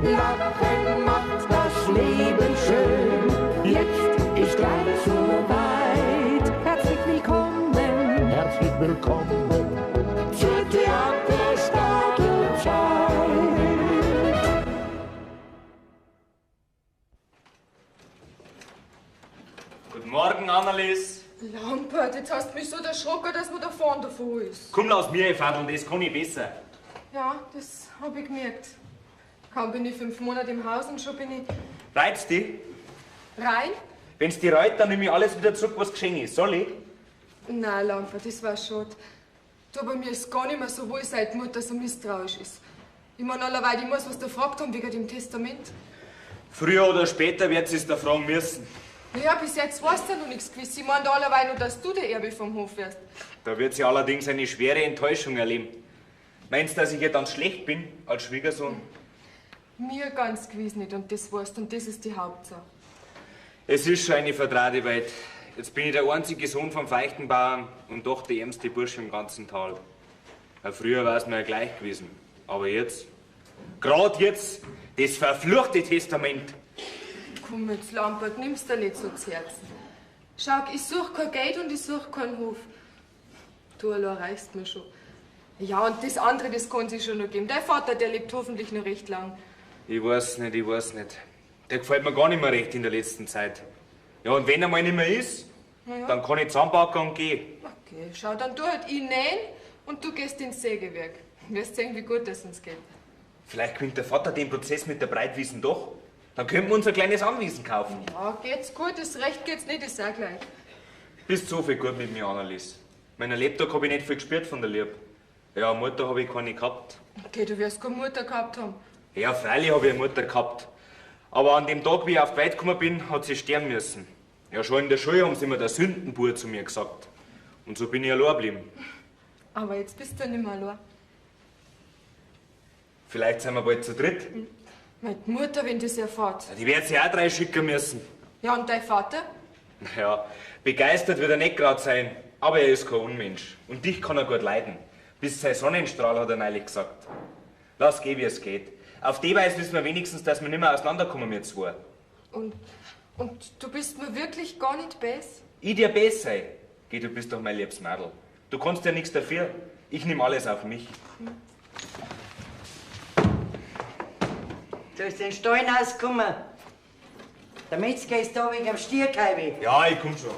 Lachen macht das Leben schön. Jetzt ist gleich so weit. Herzlich willkommen zur Theaterstadlzeit. Guten Morgen, Annelies. Lampert, jetzt hast du mich so erschrocken, dass man da vorne davon ist. Komm, lass mir fadeln, das kann ich besser. Ja, das hab ich gemerkt. Kaum bin ich 5 Monate im Haus und schon bin ich Reizt dich? rein. Wenn's die reut, dann nehme ich alles wieder zurück, was geschehen ist. Soll ich? Nein, Lampert, das war schade. Du, bei mir ist gar nicht mehr so wohl, seit die Mutter so misstrauisch ist. Ich meine, allerweil, ich muss was da gefragt haben wegen dem Testament. Früher oder später wird sie es da fragen müssen. Naja, bis jetzt weißt du ja noch nichts gewiss. Ich meine allerweil nur, dass du der Erbe vom Hof wirst. Da wird sie allerdings eine schwere Enttäuschung erleben. Meinst du, dass ich ihr dann schlecht bin, als Schwiegersohn? Mir ganz gewiss nicht und das weißt du und das ist die Hauptsache. Es ist schon eine vertraute Welt. Jetzt bin ich der einzige Sohn vom Feichtenbauern und doch der ärmste Bursche im ganzen Tal. Ja, früher war es mir ja gleich gewesen. Aber jetzt, gerade jetzt, das verfluchte Testament. Komm jetzt, Lampert, nimm's dir nicht so zu Herzen. Schau, ich suche kein Geld und ich suche keinen Hof. Du allein reichst mir schon. Ja, und das andere, das kann sich schon noch geben. Dein Vater, der lebt hoffentlich noch recht lang. Ich weiß nicht. Der gefällt mir gar nicht mehr recht in der letzten Zeit. Ja, und wenn er mal nicht mehr ist, Ja. dann kann ich zusammenpacken und gehen. Okay, schau, dann tu halt ich nähen und du gehst ins Sägewerk. Du wirst sehen, wie gut das uns geht. Vielleicht gewinnt der Vater den Prozess mit der Breitwiesen doch. Dann könnten wir uns ein kleines Anwesen kaufen. Ja, geht's gut, das Recht geht's nicht, ist auch gleich. Bist so viel gut mit mir, Annelies. Meiner Lebtag habe ich nicht viel gespürt von der Liebe. Ja, Mutter habe ich keine gehabt. Okay, du wirst keine Mutter gehabt haben. Ja, freilich habe ich eine Mutter gehabt. Aber an dem Tag, wie ich auf die Welt gekommen bin, hat sie sterben müssen. Ja, schon in der Schule haben sie mir der Sündenbur zu mir gesagt. Und so bin ich allein geblieben. Aber jetzt bist du nicht mehr allein. Vielleicht sind wir bald zu dritt. Meine Mutter, wenn das erfährt. Die wird sie auch 3 schicken müssen. Ja, und dein Vater? Ja, begeistert wird er nicht gerade sein. Aber er ist kein Unmensch. Und dich kann er gut leiden. Bis sein Sonnenstrahl, hat er neulich gesagt. Lass gehen, wie es geht. Auf die Weise wissen wir wenigstens, dass wir nicht mehr auseinanderkommen mit zwei. Und du bist mir wirklich gar nicht bess? Ich dir besser sei. Geh, du bist doch mein liebes Mädel. Du kannst ja nichts dafür. Ich nehme alles auf mich. Du hast den Stall rausgekommen. Der Metzger ist da wegen dem Stierkaibe. Ja, ich komm schon.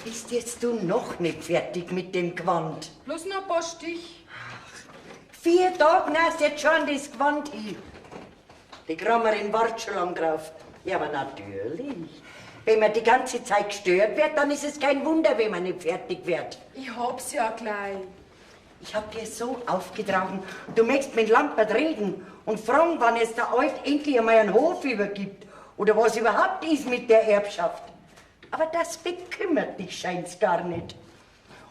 Bist jetzt du noch nicht fertig mit dem Gewand? Bloß noch ein paar Stich. 4 Tage hast jetzt schon das Gewand hin. Die Grammerin wartet schon lang drauf. Ja, aber natürlich. Wenn man die ganze Zeit gestört wird, dann ist es kein Wunder, wenn man nicht fertig wird. Ich hab's ja gleich. Ich hab dir so aufgetragen, du möchtest mit Lampert reden und fragen, wann es der Alt endlich einmal einen Hof übergibt oder was überhaupt ist mit der Erbschaft. Aber das bekümmert dich scheint's gar nicht.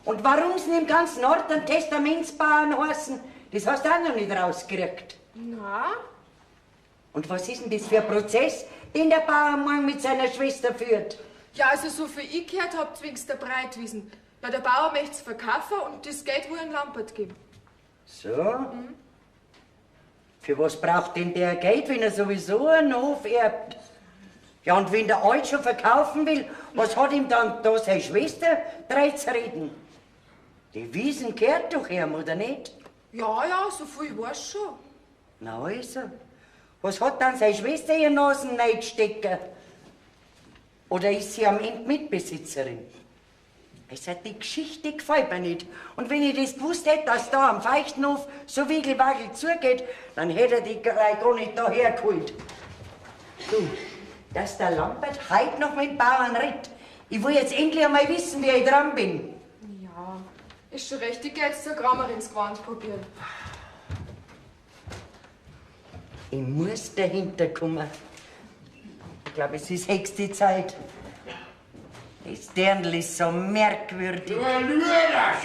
Und warum sie im ganzen Ort einen Testamentsbauern heißen, das hast du auch noch nicht rausgekriegt. Na? Und was ist denn das für ein Prozess, den der Bauer morgen mit seiner Schwester führt? Ja, also so viel ich gehört hab, zwingst der Breitwiesen. Ja, der Bauer möcht's verkaufen und das Geld wohl an Lampert geben. So? Für was braucht denn der Geld, wenn er sowieso einen Hof erbt? Ja, und wenn der Alt schon verkaufen will, was hat ihm dann da seine Schwester drei zu reden? Die Wiesen gehört doch ihm, oder nicht? Ja, so viel weiß schon. Na also, was hat dann seine Schwester ihr Nasen stecken? Oder ist sie am Ende Mitbesitzerin? Also die Geschichte gefällt mir nicht. Und wenn ich das gewusst hätte, dass da am Feichtenhof so wiegelwagel zugeht, dann hätte er die gleich gar nicht daher geholt. Du, dass der Lampert heute noch mit dem Bauern redet. Ich will jetzt endlich einmal wissen, wie ich dran bin. Ja, ist schon recht, ich geh jetzt zur Grammer ins Gewand probieren. Ich muss dahinter kommen. Ich glaube, es ist höchste Zeit. Das Dirndl ist so merkwürdig. So ein Luder,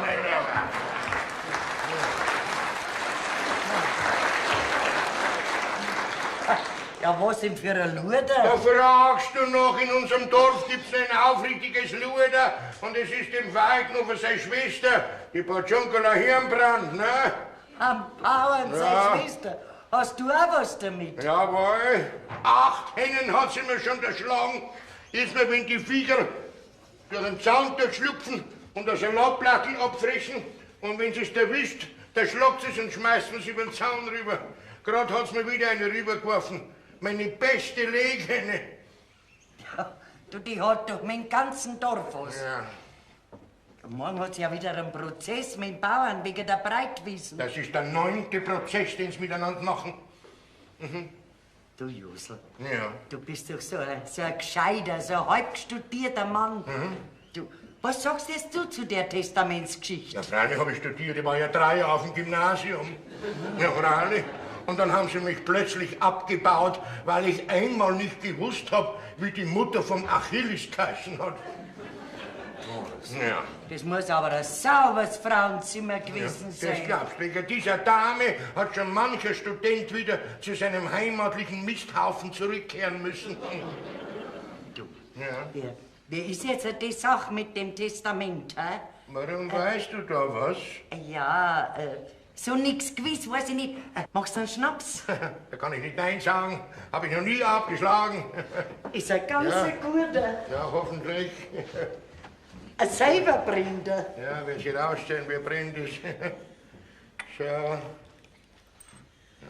mein Lieber. Ja, was denn für ein Da Luder? fragst du noch, in unserem Dorf gibt's ein aufrichtiges Luder und es ist dem Weignofer seine Schwester, die Patschunkerla Hirnbrand, ne? Am Bauern, Ja. seine Schwester. Hast du auch was damit? Jawohl, 8 Hennen hat sie mir schon erschlagen. Jetzt mal, wenn die Viecher durch den Zaun durchschlüpfen und das Salatblattel abfressen und wenn sie es erwischt, dann schlagt sie es und schmeißt sie über den Zaun rüber. Gerade hat sie mir wieder eine rübergeworfen. Meine beste Leghenne. Ja, du, die hat doch mein ganzen Dorf was. Ja, Morgen hat sie ja wieder einen Prozess mit dem Bauern wegen der Breitwiesen. das ist der 9. Prozess, den sie miteinander machen. Du, Jusel, Ja. du bist doch so ein gescheiter, so ein halb studierter Mann. Du, was sagst jetzt du zu der Testamentsgeschichte? Ja, freilich habe ich studiert. Ich war ja 3 Jahre auf dem Gymnasium. Ja, freilich. Und dann haben sie mich plötzlich abgebaut, weil ich einmal nicht gewusst habe, wie die Mutter vom Achilles geheißen hat. Ja, Das muss aber ein sauberes Frauenzimmer gewesen das sein. glaubst du. Wegen dieser Dame hat schon mancher Student wieder zu seinem heimatlichen Misthaufen zurückkehren müssen. Du, Ja. wie ist jetzt die Sache mit dem Testament, hä? Warum weißt du da was? Ja, so nix gewiss, weiß ich nicht. Machst du einen Schnaps? Da kann ich nicht Nein sagen. Habe ich noch nie abgeschlagen. Ist ein ganz Ja. guter. Ja, hoffentlich. Ein Selberbrinder. Ja, wenn Sie rausstellen, wer brennt ist. Schau.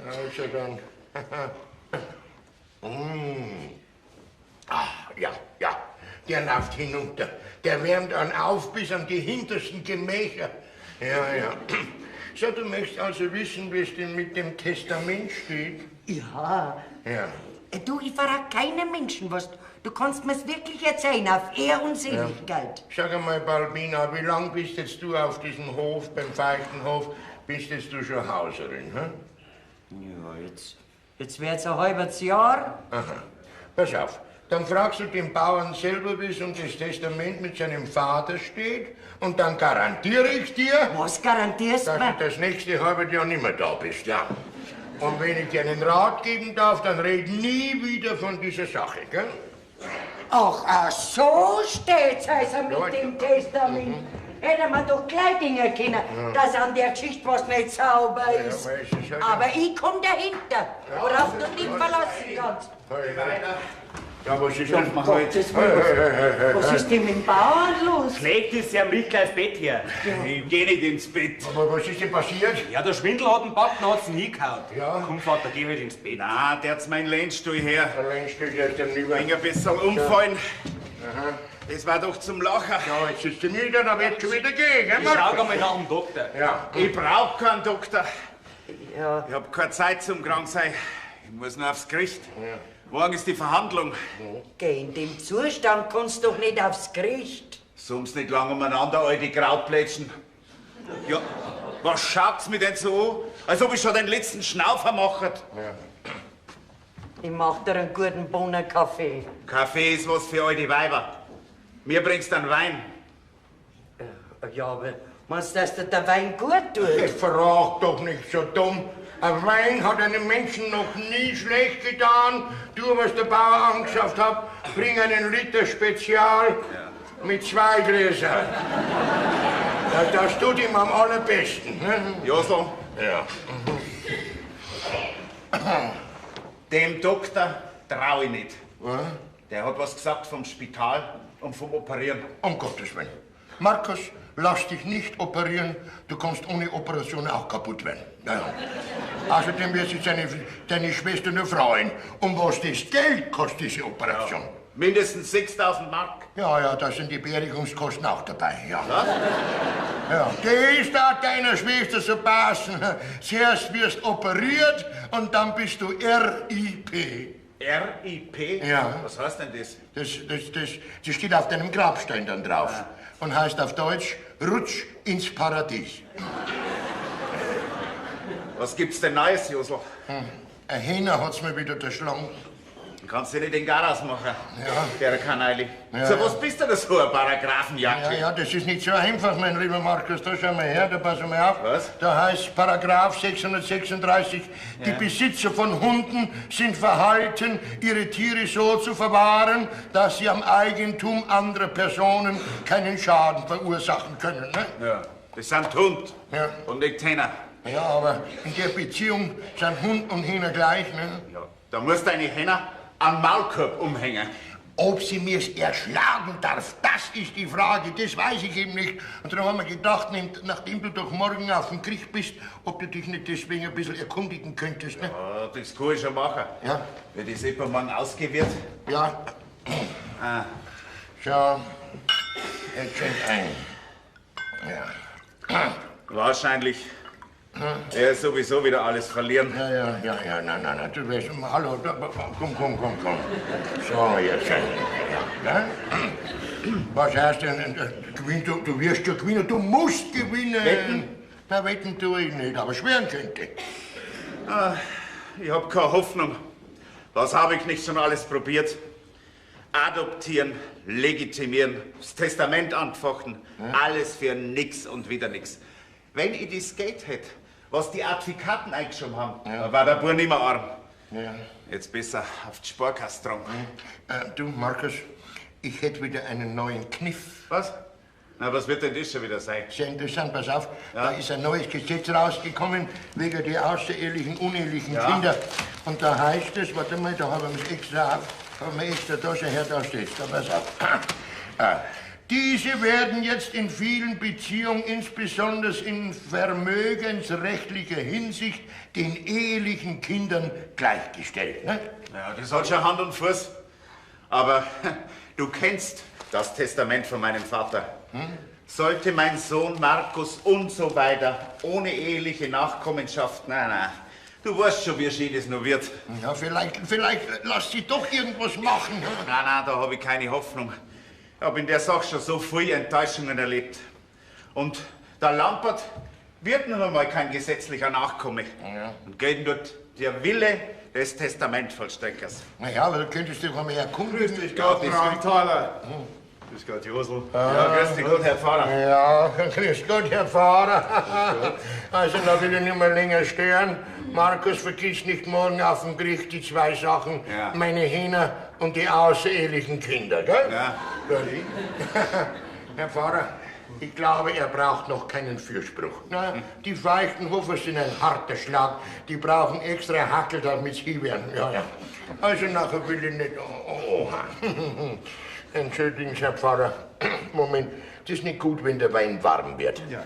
Also dann. Ja, ja. Der läuft hinunter. Der wärmt an auf bis an die hintersten Gemächer. Ja, ja. So, du möchtest also wissen, wie es denn mit dem Testament steht? Ja. Ja. Du, ich verrate keinem Menschen was. Du kannst mir's wirklich erzählen, auf Ehr und Seligkeit. Sag einmal, Balbina, wie lang bist jetzt du auf diesem Hof, beim Feichtenhof? Bist jetzt du schon Hauserin, hm? Ja, jetzt wird's ein halbes Jahr. Aha. Pass auf, dann fragst du den Bauern selber, wie es um das Testament mit seinem Vater steht, und dann garantiere ich dir, Was garantierst dass du mir? du das nächste halbe Jahr nicht mehr da bist, ja. Und wenn ich dir einen Rat geben darf, dann red nie wieder von dieser Sache, gell? Ach, so steht's also mit Ja, dem Testament. Hätte man doch gleich Dinge können, dass an der Geschichte was nicht sauber ist. aber es ist halt Aber ich komm dahinter, worauf du dich verlassen kannst. Ja, was ist denn? Gottes Willen. Was ist denn mit dem Bauern los? Schlecht ist ja Mittler ins Bett hier. Ich geh nicht ins Bett. Aber was ist denn passiert? Ja, der Schwindel hat den Backen, hat's ihn hingehauen. Ja. Komm, Vater, geh halt ins Bett. Na, der hat's mein Lenstuhl her. Allein steht erst dann lieber. Ein bisschen umfallen. Das war doch zum Lachen. Ja, jetzt ist sie nieder, dann wird schon wieder gehen, gell, Ich schau Markus? einmal nach dem Doktor. Ja. Ich brauch keinen Doktor. Ja, Ich hab keine Zeit zum krank sein. Ich muss nur aufs Gericht. Morgen ist die Verhandlung. geh, in dem Zustand kannst du doch nicht aufs Gericht. Soll's nicht lang umeinander, alte Krautplätschen. Ja, was schaut's mir denn so an? Als ob ich schon den letzten Schnaufer machet. Ich mach dir einen guten Bohnenkaffee. Kaffee ist was für alte Weiber. Mir bringst dann Wein. Ja, aber meinst du, dass dir der Wein gut tut? Frag doch nicht so dumm. Ein Wein hat einem Menschen noch nie schlecht getan. Du, was der Bauer angeschafft hat, bring einen Liter Spezial mit 2 Gläsern. Das tut ihm am allerbesten. Ne? Josel, Ja. dem Doktor trau ich nicht. Der hat was gesagt vom Spital und vom Operieren. Um Gottes Willen. Markus, lass dich nicht operieren. Du kannst ohne Operation auch kaputt werden. Ja, ja. Außerdem wird sich deine Schwester nur freuen. Um was das Geld kostet, diese Operation. Mindestens 6.000 Mark. Ja, ja, da sind die Beerdigungskosten auch dabei, ja. Was? Ja, das darf deiner Schwester so passen. Zuerst wirst operiert und dann bist du RIP. RIP? Ja. Was heißt denn das? Das steht auf deinem Grabstein dann drauf. Und heißt auf Deutsch, Rutsch ins Paradies. Was gibt's denn Neues, Josel? Ein Hähner hat's mir wieder erschlagen. Kannst du nicht den Garaus machen, Ja. der Kanaili. Ja, So ja. was bist du da so, ein Ja, Paragraphenjacke? ja, das ist nicht so einfach, mein lieber Markus. Da schau mal her, da pass mal auf. Was? Da heißt Paragraph 636, die Besitzer von Hunden sind verhalten, ihre Tiere so zu verwahren, dass sie am Eigentum anderer Personen keinen Schaden verursachen können. Ne? Ja. Das sind Hund Ja. und nicht Hähner. Ja, aber in der Beziehung sind Hund und Hähner gleich. Ne? Ja. Da musst du deine Hähner am Maulkorb umhängen. Ob sie mir's erschlagen darf, das ist die Frage, das weiß ich eben nicht. Und darum haben wir gedacht, nachdem du doch morgen auf dem Krieg bist, ob du dich nicht deswegen ein bisschen erkundigen könntest. Ne? Ja, das kann ich schon machen. Ja. Wenn das übermorgen ausgewirrt. Ja. Ah. Schau, jetzt schenk ein. Ja. Wahrscheinlich. Er ist sowieso wieder alles verlieren. Ja, nein, du weißt, hallo, komm. So, jetzt schenk. Ja. Was heißt denn, du wirst ja gewinnen, du musst gewinnen. Wetten? Na, wetten tue ich nicht, aber schwören könnte. Ich hab keine Hoffnung. Was habe ich nicht schon alles probiert? Adoptieren, legitimieren, das Testament anfochten. Alles für nix und wieder nix. Wenn ich das Geld hätte, was die Advokaten eingeschoben haben, dann war der Bub nicht mehr arm. Ja. Jetzt besser auf die Sparkasse dran. Du, Markus, ich hätte wieder einen neuen Kniff. Was? Na, was wird denn das schon wieder sein? Sehr interessant, pass auf, da ist ein neues Gesetz rausgekommen wegen der außerehelichen, unehelichen Kinder. Und da heißt es, warte mal, da haben wir extra da schon her, da steht's, da pass auf. Diese werden jetzt in vielen Beziehungen, insbesondere in vermögensrechtlicher Hinsicht, den ehelichen Kindern gleichgestellt. Ne? Ja, das hat schon Hand und Fuß. Aber du kennst das Testament von meinem Vater. Sollte mein Sohn Markus und so weiter ohne eheliche Nachkommenschaft, nein, du weißt schon, wie schön das noch wird. Ja, vielleicht lass sie doch irgendwas machen. Ne? Nein, da habe ich keine Hoffnung. Ich habe in der Sache schon so viele Enttäuschungen erlebt. Und der Lampert wird noch einmal kein gesetzlicher Nachkomme. Ja. Und geht dort der Wille des Testamentvollstreckers. Na ja, aber du könntest dich mal erkundigen. Grüß dich Gott, Brandtaler. Grüß Gott, Josel. Ja, grüß dich, gut, Herr Pfarrer. Ja, grüß Gott, Herr Pfarrer. Also, da will ich nicht mehr länger stören. Markus, vergiss nicht morgen auf dem Gericht die zwei Sachen. Ja. Meine Hähner und die außerehelichen Kinder, gell? Ja. Gut. Herr Pfarrer, ich glaube, er braucht noch keinen Fürspruch. Na, die Feuchtenhofer sind ein harter Schlag. Die brauchen extra Hackel, damit sie werden. Ja. Also nachher will ich nicht... Oh. Entschuldigen Sie, Herr Pfarrer. Moment, das ist nicht gut, wenn der Wein warm wird. Ja.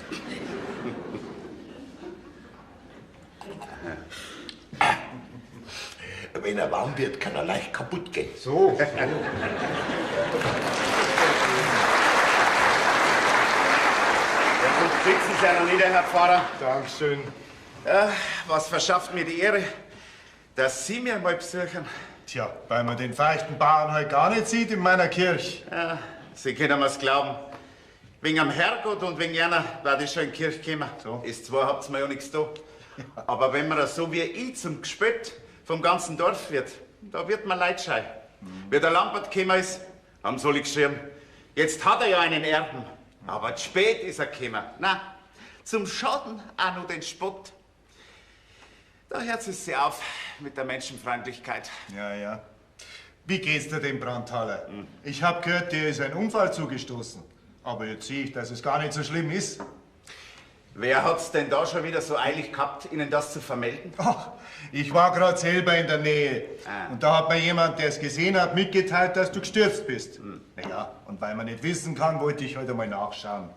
Wenn er warm wird, kann er leicht kaputt gehen. So. Ja, gut, sitzen Sie ja noch nieder, Herr Pfarrer. Dankeschön. Was verschafft mir die Ehre, dass Sie mir mal besuchen? Tja, weil man den feuchten Bauern halt gar nicht sieht in meiner Kirche. Ja, Sie können mir's glauben. Wegen am Herrgott und wegen einer werde ich schon in die Kirche kommen. So. Ist zwar, habt's mir ja nichts da. Aber wenn man das so wie ich zum Gespött vom ganzen Dorf wird, da wird man leidschei. Wie der Lampert gekommen ist, haben sie alle geschrien, jetzt hat er ja einen Erben. Aber zu spät ist er gekommen. Na, zum Schaden auch nur den Spott. Da hört es sich auf mit der Menschenfreundlichkeit. Ja. Wie geht's dir dem Brandtaler? Ich hab gehört, dir ist ein Unfall zugestoßen. Aber jetzt sehe ich, dass es gar nicht so schlimm ist. Wer hat's denn da schon wieder so eilig gehabt, Ihnen das zu vermelden? Ach, ich war gerade selber in der Nähe. Und da hat mir jemand, der es gesehen hat, mitgeteilt, dass du gestürzt bist. Naja, und weil man nicht wissen kann, wollte ich heute mal nachschauen.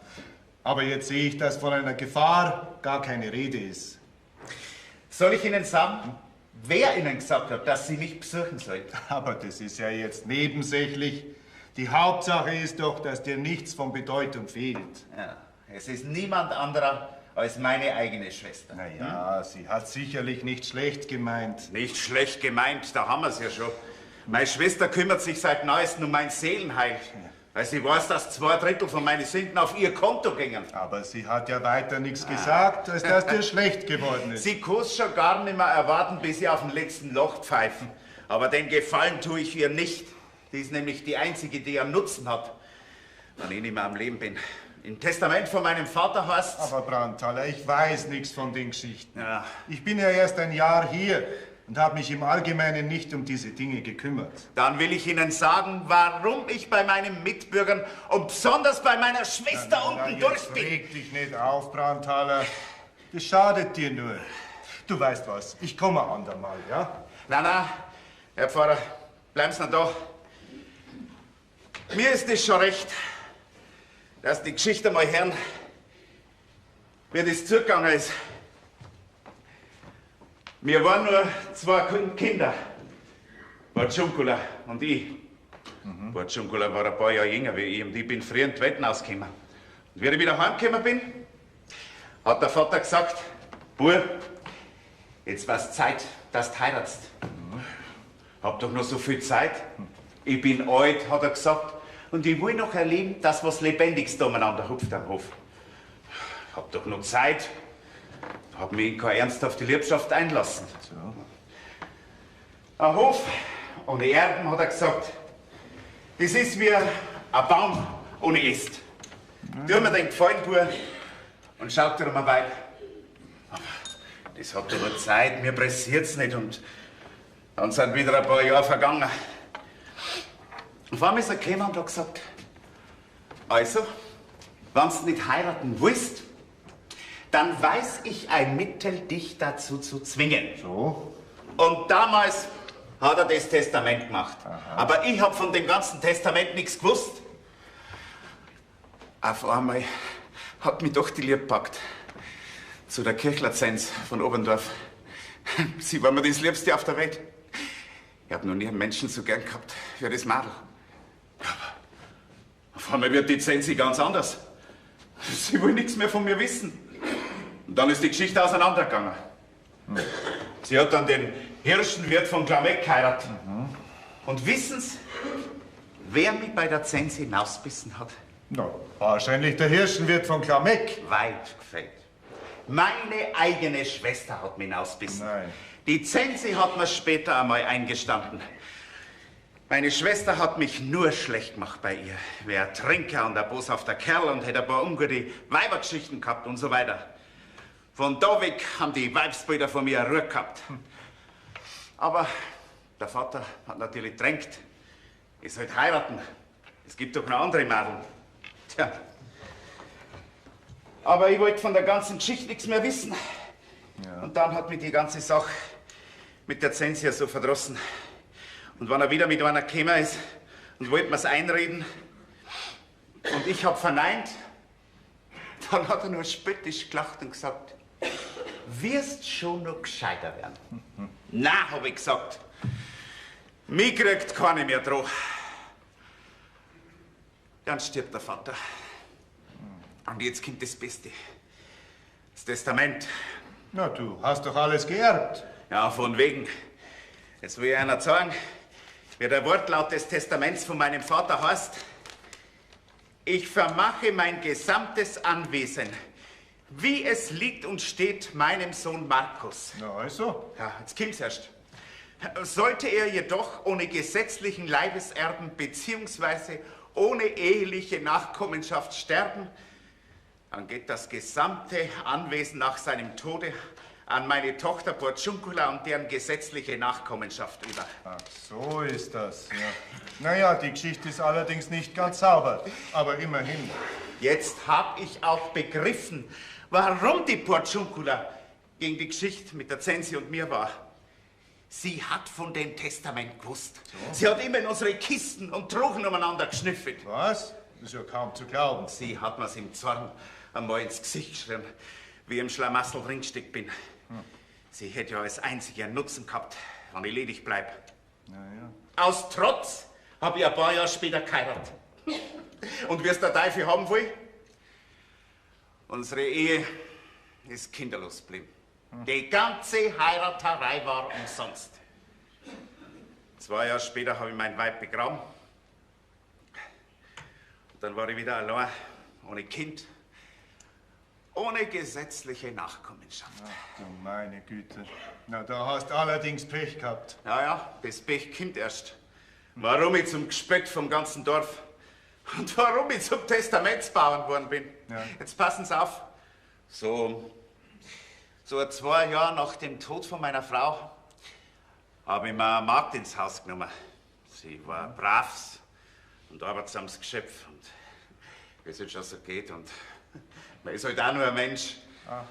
Aber jetzt sehe ich, dass von einer Gefahr gar keine Rede ist. Soll ich Ihnen sagen, wer Ihnen gesagt hat, dass Sie mich besuchen sollen? Aber das ist ja jetzt nebensächlich. Die Hauptsache ist doch, dass dir nichts von Bedeutung fehlt. Ja, es ist niemand anderer als meine eigene Schwester. Naja, sie hat sicherlich nicht schlecht gemeint. Nicht schlecht gemeint, da haben wir es ja schon. Meine Schwester kümmert sich seit Neuestem um mein Seelenheil. Weil sie weiß, dass 2/3 von meinen Sünden auf ihr Konto gingen. Aber sie hat ja weiter nichts gesagt, als dass dir schlecht geworden ist. Sie kann schon gar nicht mehr erwarten, bis sie auf dem letzten Loch pfeifen. Aber den Gefallen tue ich ihr nicht. Die ist nämlich die einzige, die einen Nutzen hat, wenn ich nicht mehr am Leben bin. Im Testament von meinem Vater heißt's... Aber Brandthaler, ich weiß nichts von den Geschichten. Ja. Ich bin ja erst ein Jahr hier und habe mich im Allgemeinen nicht um diese Dinge gekümmert. Dann will ich Ihnen sagen, warum ich bei meinen Mitbürgern und besonders bei meiner Schwester unten durch bin. Reg dich nicht auf, Brandthaler. Das schadet dir nur. Du weißt was, ich komme ein andermal, ja? Na, Herr Pfarrer, bleiben Sie noch da. Mir ist es schon recht, dass die Geschichte mal hören, wie das zugegangen ist. Wir waren nur 2 Kinder, Bartschunkula und ich. Bartschunkula war ein paar Jahre jünger wie ich und ich bin früh in die Wetten ausgekommen. Und wie ich wieder heimgekommen bin, hat der Vater gesagt, Bub, jetzt war's Zeit, dass du heiratst. Hab doch noch so viel Zeit. Ich bin alt, hat er gesagt, und ich will noch erleben, dass was Lebendiges da umeinander hupft am Hof. Hab doch noch Zeit. Hab mich in keine ernsthafte Liebschaft einlassen. So. Ein Hof ohne Erben, hat er gesagt, das ist wie ein Baum ohne Äst. Tu mir den Gefallen, Bub, und schaut dir um ein Weib. Das hat doch noch Zeit, mir pressiert's nicht und dann sind wieder ein paar Jahre vergangen. Und vor allem ist er gekommen und hat gesagt, also, wenn du nicht heiraten willst, dann weiß ich ein Mittel, dich dazu zu zwingen. So? Und damals hat er das Testament gemacht. Aha. Aber ich habe von dem ganzen Testament nichts gewusst. Auf einmal hat mich doch die Liebe gepackt. Zu der Kirchlerzenz von Oberndorf. Sie war mir das Liebste auf der Welt. Ich habe noch nie einen Menschen so gern gehabt wie das Mädel. Aber auf einmal wird die Zensi ganz anders. Sie will nichts mehr von mir wissen. Und dann ist die Geschichte auseinandergegangen. Sie hat dann den Hirschenwirt von Klameck geheiratet. Und wissen Sie, wer mich bei der Zensi hinausbissen hat? Na, wahrscheinlich der Hirschenwirt von Klameck. Weit gefällt. Meine eigene Schwester hat mich hinausbissen. Nein. Die Zensi hat mir später einmal eingestanden. Meine Schwester hat mich nur schlecht gemacht bei ihr. Wär ein Trinker und ein boshafter Kerl und hätte ein paar ungute Weibergeschichten gehabt und so weiter. Von da weg haben die Weibsbilder von mir Ruhe gehabt. Aber der Vater hat natürlich drängt. Ich sollte heiraten. Es gibt doch noch andere Mädel. Tja. Aber ich wollte von der ganzen Geschichte nichts mehr wissen. Ja. Und dann hat mich die ganze Sache mit der Zensi so verdrossen. Und wenn er wieder mit einer gekommen ist und wollte mir's einreden und ich hab verneint, dann hat er nur spöttisch gelacht und gesagt, wirst schon noch gescheiter werden. Na, hab ich gesagt, mich kriegt keine mehr drauf. Dann stirbt der Vater. Und jetzt kommt das Beste. Das Testament. Na, du hast doch alles geerbt. Ja, von wegen. Jetzt will ich einer sagen, wie der Wortlaut des Testaments von meinem Vater heißt. Ich vermache mein gesamtes Anwesen, wie es liegt und steht, meinem Sohn Markus. Na also? Ja, jetzt kommt's erst. Sollte er jedoch ohne gesetzlichen Leibeserben bzw. ohne eheliche Nachkommenschaft sterben, dann geht das gesamte Anwesen nach seinem Tode an meine Tochter Porciuncula und deren gesetzliche Nachkommenschaft über. Ach, so ist das. Ja. Naja, die Geschichte ist allerdings nicht ganz sauber, aber immerhin. Jetzt hab ich auch begriffen, warum die Porciuncula gegen die Geschichte mit der Zensi und mir war. Sie hat von dem Testament gewusst. So. Sie hat immer in unsere Kisten und Truhen umeinander geschnüffelt. Was? Das ist ja kaum zu glauben. Sie hat mir's im Zorn einmal ins Gesicht geschrieben, wie ich im Schlamassel dringesteckt bin. Sie hätte ja als einzige einen Nutzen gehabt, wenn ich ledig bleib. Ja, ja. Aus Trotz habe ich ein paar Jahre später geheiratet. Und wie es der Teufel haben will, unsere Ehe ist kinderlos geblieben. Die ganze Heiraterei war umsonst. 2 Jahre später habe ich mein Weib begraben. Und dann war ich wieder allein, ohne Kind, ohne gesetzliche Nachkommenschaft. Ach du meine Güte. Na, da hast allerdings Pech gehabt. Ja, das Pech kommt erst. Warum ich zum Gespött vom ganzen Dorf und warum ich zum Testamentsbauern geworden bin. Ja. Jetzt passen Sie auf. So 2 Jahre nach dem Tod von meiner Frau habe ich mir eine Magd ins Haus genommen. Sie war ein braves und arbeitsames Geschöpf. Und wie es jetzt schon so geht. Und man ist halt auch nur ein Mensch. Ach, ja.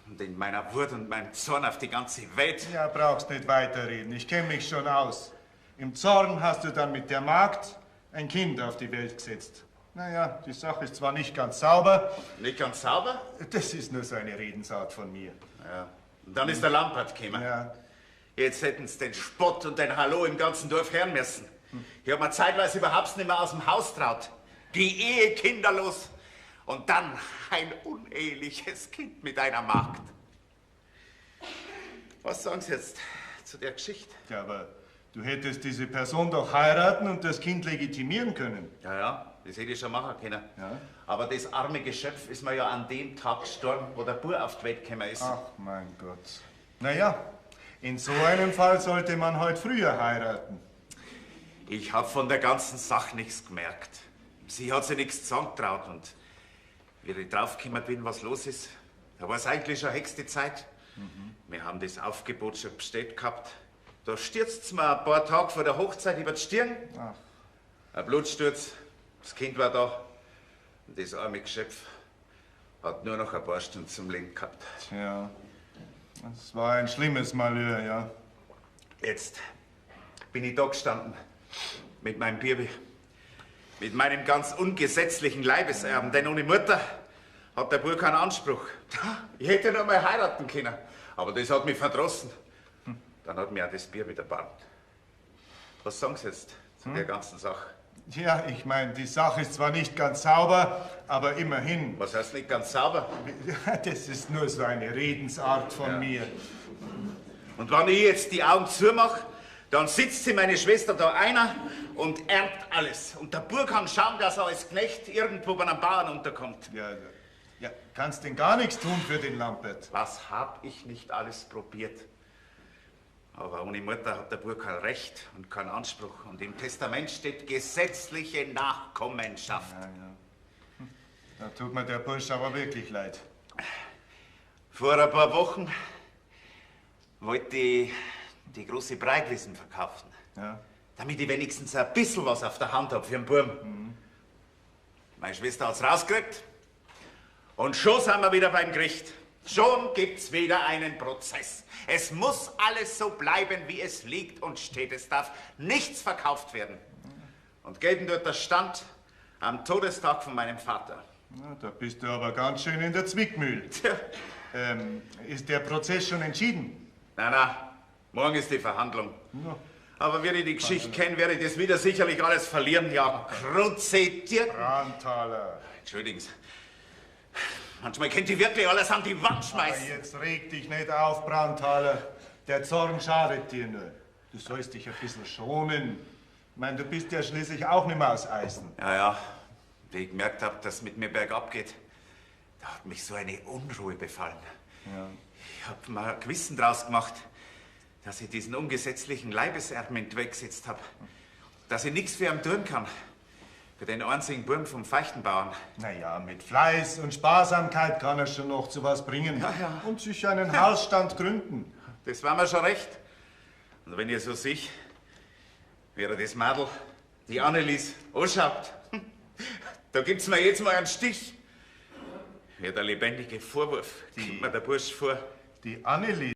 Und in meiner Wut und meinem Zorn auf die ganze Welt. Ja, brauchst nicht weiterreden. Ich kenne mich schon aus. Im Zorn hast du dann mit der Magd ein Kind auf die Welt gesetzt. Naja, die Sache ist zwar nicht ganz sauber. Nicht ganz sauber? Das ist nur so eine Redensart von mir. Ja. Und dann ist der Lampert gekommen. Ja. Jetzt hätten sie den Spott und den Hallo im ganzen Dorf hören müssen. Ich habe mir zeitweise überhaupt nicht mehr aus dem Haus traut. Die Ehe kinderlos. Und dann ein uneheliches Kind mit einer Magd. Was sagen Sie jetzt zu der Geschichte? Ja, aber du hättest diese Person doch heiraten und das Kind legitimieren können. Ja, das hätte ich schon machen können. Ja. Aber das arme Geschöpf ist mir ja an dem Tag gestorben, wo der Bub auf die Welt gekommen ist. Ach, mein Gott. Naja, in so einem Fall sollte man heute früher heiraten. Ich habe von der ganzen Sache nichts gemerkt. Sie hat sich nichts zusammengetraut und wie ich draufgekommen bin, was los ist, da war es eigentlich schon höchste Zeit. Wir haben das Aufgebot schon bestellt gehabt. Da stürzt's mir ein paar Tage vor der Hochzeit über die Stirn. Ach. Ein Blutsturz, das Kind war da und das arme Geschöpf hat nur noch ein paar Stunden zum Leben gehabt. Tja, das war ein schlimmes Malheur, ja. Jetzt bin ich da gestanden mit meinem Baby, mit meinem ganz ungesetzlichen Leibeserben, denn ohne Mutter hat der Bub keinen Anspruch. Ich hätte noch mal heiraten können, aber das hat mich verdrossen. Dann hat mir auch das Bier wieder erbarmt. Was sagen Sie jetzt zu der ganzen Sache? Ja, ich meine, die Sache ist zwar nicht ganz sauber, aber immerhin. Was heißt nicht ganz sauber? Das ist nur so eine Redensart von mir. Und wenn ich jetzt die Augen zumache, dann sitzt sie meine Schwester da einer und erbt alles. Und der Bub kann schauen, dass er als Knecht irgendwo bei einem Bauern unterkommt. Ja, kannst denn gar nichts tun für den Lampert? Was hab ich nicht alles probiert? Aber ohne Mutter hat der Bub kein Recht und keinen Anspruch. Und im Testament steht gesetzliche Nachkommenschaft. Da tut mir der Bursch aber wirklich leid. Vor ein paar Wochen wollte ich die große Breitwiesen verkaufen. Ja. Damit ich wenigstens ein bisschen was auf der Hand hab für den Buben. Meine Schwester hat's rausgekriegt. Und schon sind wir wieder beim Gericht. Schon gibt's wieder einen Prozess. Es muss alles so bleiben, wie es liegt und steht. Es darf nichts verkauft werden. Und gelten dort der Stand am Todestag von meinem Vater. Na, da bist du aber ganz schön in der Zwickmühle. Ist der Prozess schon entschieden? Na, morgen ist die Verhandlung. Aber wenn ich die Geschichte kenne, werde ich das wieder sicherlich alles verlieren. Ja, kruzetiert. Brandtaler. Entschuldigen Sie. Manchmal könnt ihr wirklich alles an die Wand schmeißen. Aber jetzt reg dich nicht auf, Brandtaler. Der Zorn schadet dir nur. Du sollst dich ein bisschen schonen. Ich meine, du bist ja schließlich auch nicht mehr aus Eisen. Ja, wie ich gemerkt habe, dass es mit mir bergab geht, da hat mich so eine Unruhe befallen. Ja. Ich habe mir ein Gewissen draus gemacht, dass ich diesen ungesetzlichen Leibeserben weggesetzt habe. Dass ich nichts für ihn tun kann. Für den einzigen Burm vom Feichtenbauern. Naja, mit Fleiß und Sparsamkeit kann er schon noch zu was bringen. Ja. Und sich einen Hausstand gründen. Das war mir schon recht. Und wenn ihr so seht, wie er das Mädel, die Annelies, anschaut, da gibt's mir jetzt mal einen Stich. Wie der lebendige Vorwurf, kommt mir der Bursch vor. Die Annelies.